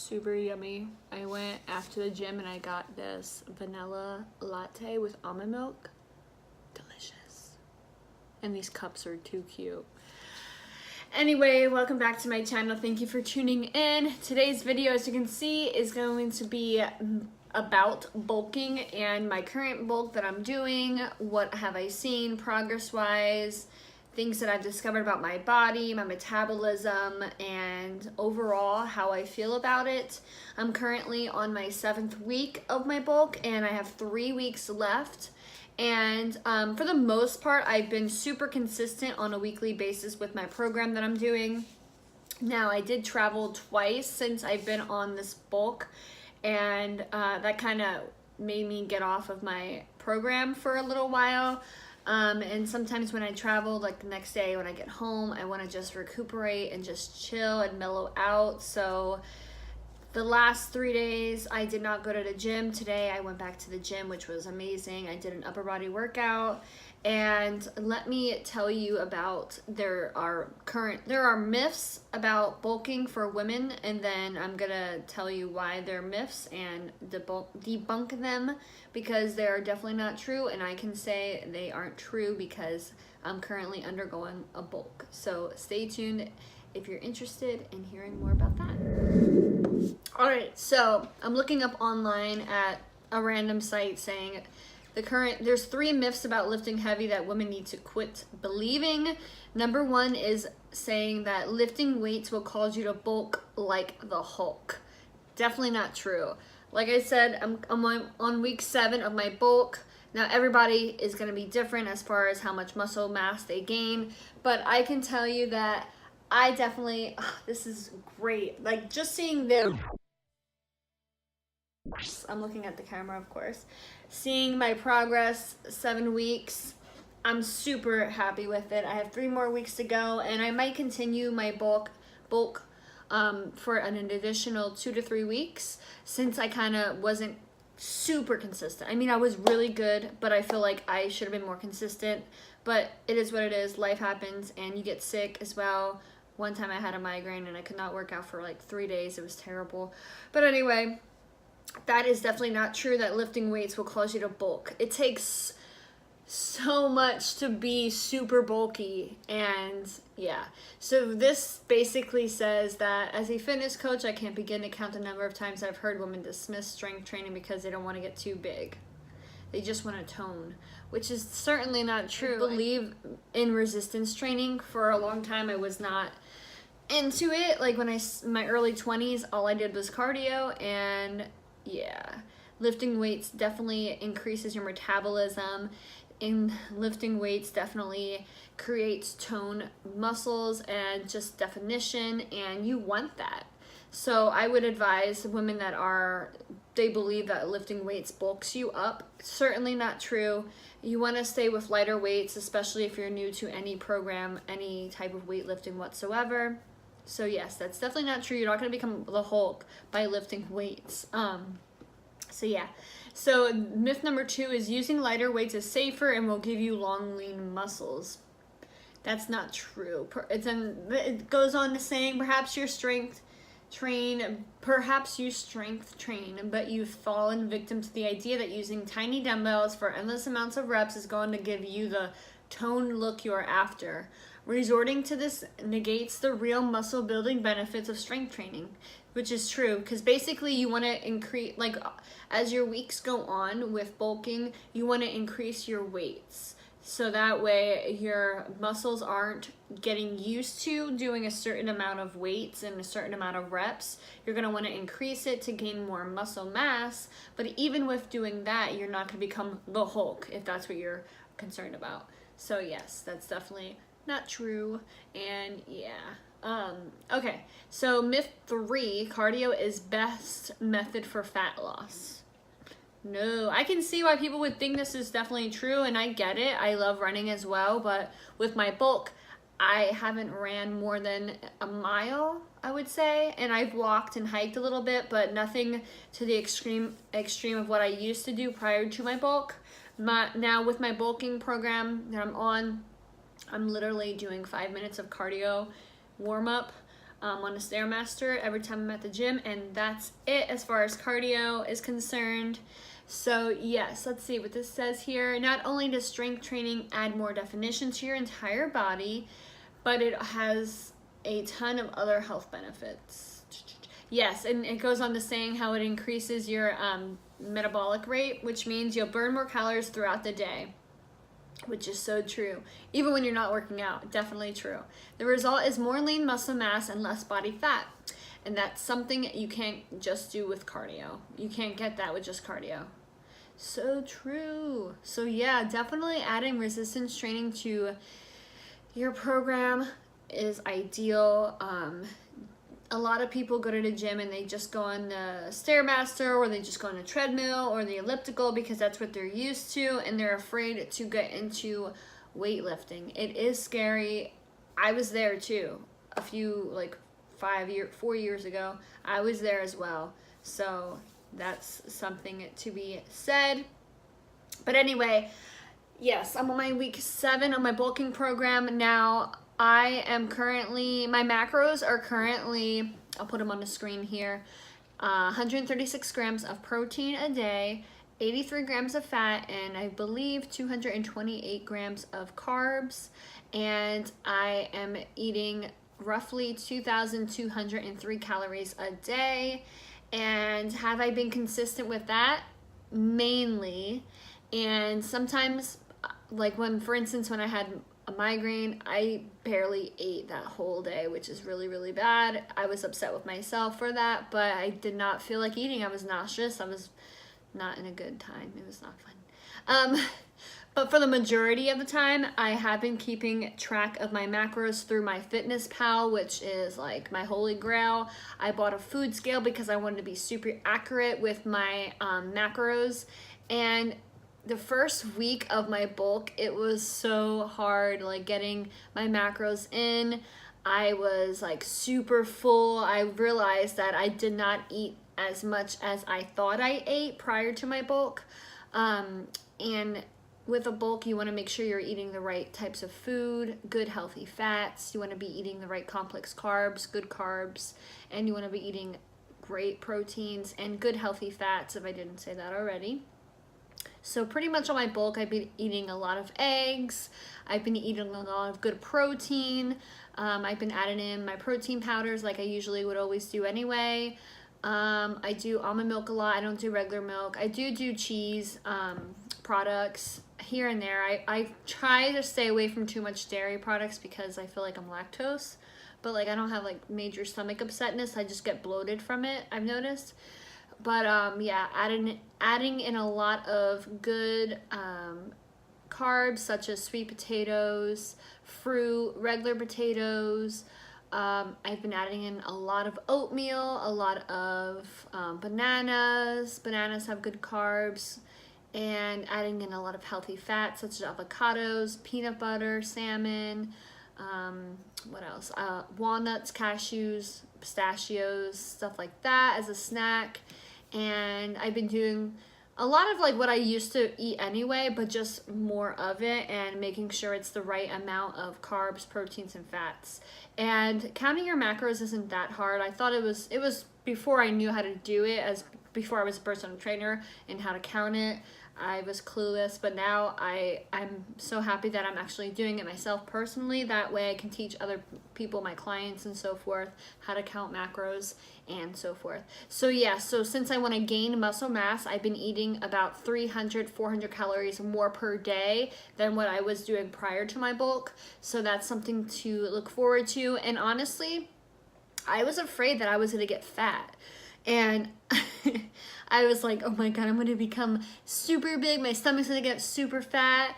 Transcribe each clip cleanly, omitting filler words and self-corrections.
super yummy. I went after the gym and I got this vanilla latte with almond milk. Delicious. And these cups are too cute. Anyway, welcome back to my channel. Thank you for tuning in. Today's video, as you can see, is going to be about bulking and my current bulk that I'm doing. What have I seen progress-wise? Things that I've discovered about my body, my metabolism, and overall how I feel about it. I'm currently on my 7th week of my bulk and I have 3 weeks left. And for the most part, I've been super consistent on a weekly basis with my program that I'm doing. Now, I did travel twice since I've been on this bulk, and that kind of made me get off of my program for a little while. And sometimes when I travel, like the next day when I get home, I want to just recuperate and just chill and mellow out. So the last 3 days, I did not go to the gym. Today, I went back to the gym, which was amazing. I did an upper body workout. And let me tell you about, there are myths about bulking for women, and then I'm gonna tell you why they're myths and debunk them, because they're definitely not true, and I can say they aren't true because I'm currently undergoing a bulk. So stay tuned if you're interested in hearing more about that. All right, so I'm looking up online at a random site saying there's 3 myths about lifting heavy that women need to quit believing. Number 1 is saying that lifting weights will cause you to bulk like the Hulk. Definitely not true. Like I said, I'm on week 7 of my bulk. Now everybody is going to be different as far as how much muscle mass they gain, but I can tell you that I definitely, this is great. Like just seeing them, I'm looking at the camera, of course. Seeing my progress, 7 weeks, I'm super happy with it. I have 3 more weeks to go, and I might continue my bulk for an additional 2 to 3 weeks, since I kind of wasn't super consistent. I mean, I was really good, but I feel like I should have been more consistent. But it is what it is. Life happens, and you get sick as well. One time I had a migraine, and I could not work out for like 3 days. It was terrible. But anyway, that is definitely not true that lifting weights will cause you to bulk. It takes so much to be super bulky, and yeah. So this basically says that as a fitness coach, I can't begin to count the number of times I've heard women dismiss strength training because they don't want to get too big. They just want to tone, which is certainly not true. I believe in resistance training. For a long time, I was not into it. Like when my early 20s, all I did was cardio, and yeah, lifting weights definitely increases your metabolism. And lifting weights definitely creates tone muscles and just definition, and you want that. So I would advise women that they believe that lifting weights bulks you up. Certainly not true. You want to stay with lighter weights, especially if you're new to any program, any type of weightlifting whatsoever. So yes, that's definitely not true. You're not going to become the Hulk by lifting weights. So yeah. So myth number 2 is using lighter weights is safer and will give you long, lean muscles. That's not true. It goes on to saying perhaps you strength train, but you've fallen victim to the idea that using tiny dumbbells for endless amounts of reps is going to give you the toned look you're after. Resorting to this negates the real muscle building benefits of strength training, which is true, because basically you want to increase, like as your weeks go on with bulking, you want to increase your weights. So that way your muscles aren't getting used to doing a certain amount of weights and a certain amount of reps. You're going to want to increase it to gain more muscle mass. But even with doing that, you're not going to become the Hulk if that's what you're concerned about. So yes, that's definitely not true. And yeah. Okay, so myth 3, cardio is best method for fat loss. No, I can see why people would think this is definitely true, and I get it. I love running as well, but with my bulk, I haven't ran more than a mile, I would say, and I've walked and hiked a little bit, but nothing to the extreme of what I used to do prior to my bulk. Now with my bulking program that I'm on, I'm literally doing 5 minutes of cardio warm-up. on a Stairmaster every time I'm at the gym, and that's it as far as cardio is concerned. So yes, let's see what this says here. Not only does strength training add more definition to your entire body, but it has a ton of other health benefits. Yes, and it goes on to saying how it increases your metabolic rate, which means you'll burn more calories throughout the day, which is so true. Even when you're not working out, definitely true. The result is more lean muscle mass and less body fat. And that's something you can't just do with cardio. You can't get that with just cardio. So true. So yeah, definitely adding resistance training to your program is ideal. A lot of people go to the gym and they just go on the Stairmaster, or they just go on the treadmill or the elliptical because that's what they're used to, and they're afraid to get into weightlifting. It is scary. I was there too. A few, like 4 years ago, I was there as well. So that's something to be said. But anyway, yes, I'm on my week 7 of my bulking program now. I am currently, my macros are currently, I'll put them on the screen here, 136 grams of protein a day, 83 grams of fat, and I believe 228 grams of carbs. And I am eating roughly 2,203 calories a day. And have I been consistent with that? Mainly. And sometimes, like when, for instance, when I had a migraine, I barely ate that whole day, which is really, really bad. I was upset with myself for that, but I did not feel like eating. I was nauseous. I was not in a good time. It was not fun. But for the majority of the time, I have been keeping track of my macros through my MyFitnessPal, which is like my holy grail. I bought a food scale because I wanted to be super accurate with my macros. And the first week of my bulk, it was so hard, like getting my macros in. I was like super full. I realized that I did not eat as much as I thought I ate prior to my bulk. And with a bulk, you want to make sure you're eating the right types of food, good healthy fats. You want to be eating the right complex carbs, good carbs, and you want to be eating great proteins and good healthy fats, if I didn't say that already. So pretty much on my bulk, I've been eating a lot of eggs. I've been eating a lot of good protein. I've been adding in my protein powders like I usually would always do anyway. I do almond milk a lot. I don't do regular milk. I do cheese products here and there. I try to stay away from too much dairy products because I feel like I'm lactose. But like I don't have like major stomach upsetness. I just get bloated from it, I've noticed. But yeah, adding in a lot of good carbs such as sweet potatoes, fruit, regular potatoes. I've been adding in a lot of oatmeal, a lot of bananas. Bananas have good carbs. And adding in a lot of healthy fats such as avocados, peanut butter, salmon, what else? Walnuts, cashews, pistachios, stuff like that as a snack. And I've been doing a lot of like what I used to eat anyway, but just more of it and making sure it's the right amount of carbs, proteins, and fats. And counting your macros isn't that hard. I thought it was before I knew how to do it, before I was a personal trainer and how to count it. I was clueless, but now I'm so happy that I'm actually doing it myself personally. That way I can teach other people, my clients and so forth, how to count macros and so forth. So yeah, so since I want to gain muscle mass, I've been eating about 300, 400 calories more per day than what I was doing prior to my bulk. So that's something to look forward to. And honestly, I was afraid that I was going to get fat. And I was like, oh my God, I'm going to become super big. My stomach's going to get super fat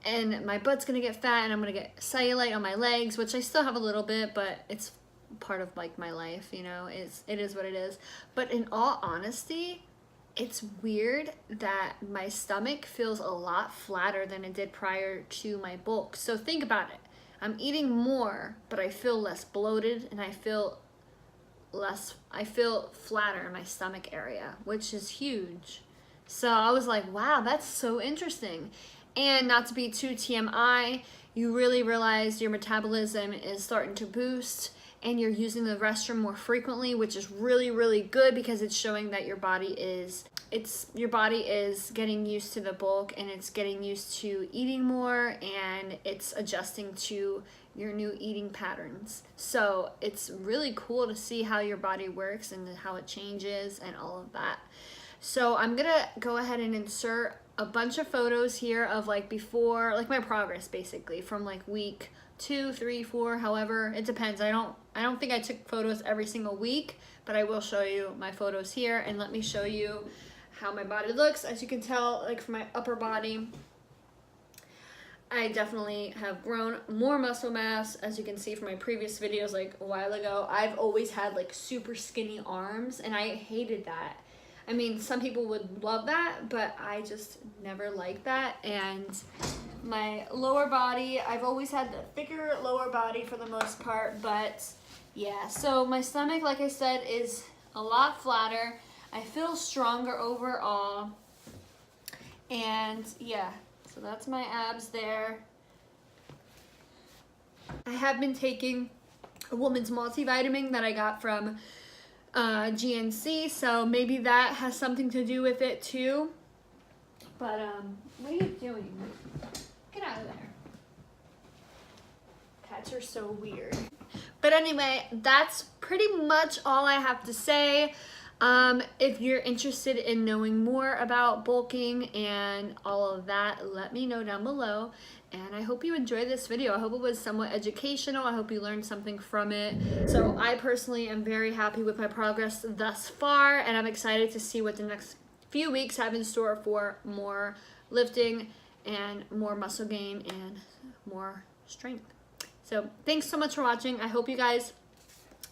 and my butt's going to get fat and I'm going to get cellulite on my legs, which I still have a little bit, but it's part of like my life, you know, it is what it is. But in all honesty, it's weird that my stomach feels a lot flatter than it did prior to my bulk. So think about it. I'm eating more, but I feel less bloated and I feel flatter in my stomach area, which is huge. So I was like, wow, that's so interesting. And not to be too TMI, you really realize your metabolism is starting to boost and you're using the restroom more frequently, which is really, really good because it's showing that your body is getting used to the bulk, and it's getting used to eating more, and it's adjusting to your new eating patterns. So it's really cool to see how your body works and how it changes and all of that. So I'm gonna go ahead and insert a bunch of photos here of like before, like my progress basically from like week 2, 3, 4, however, it depends. I don't think I took photos every single week, but I will show you my photos here, and let me show you how my body looks. As you can tell, like for my upper body, I definitely have grown more muscle mass. As you can see from my previous videos like a while ago, I've always had like super skinny arms, and I hated that. I mean, some people would love that, but I just never liked that. And my lower body, I've always had the thicker lower body for the most part, but yeah. So my stomach, like I said, is a lot flatter. I feel stronger overall, and yeah. So that's my abs there. I have been taking a woman's multivitamin that I got from GNC, so maybe that has something to do with it too. But what are you doing? Get out of there. Cats are so weird. But anyway, that's pretty much all I have to say. If you're interested in knowing more about bulking and all of that, let me know down below. And I hope you enjoyed this video. I hope it was somewhat educational. I hope you learned something from it. So I personally am very happy with my progress thus far, and I'm excited to see what the next few weeks have in store for more lifting and more muscle gain and more strength. So thanks so much for watching. I hope you guys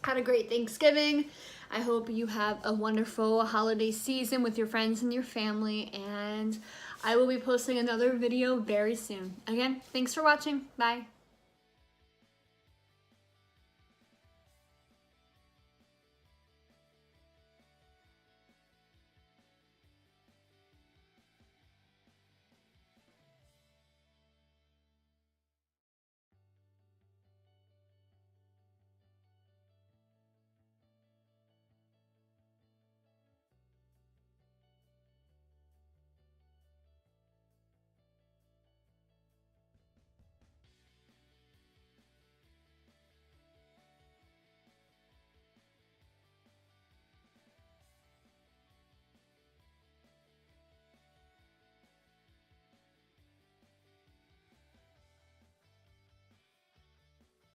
had a great Thanksgiving. I hope you have a wonderful holiday season with your friends and your family, and I will be posting another video very soon. Again, thanks for watching. Bye.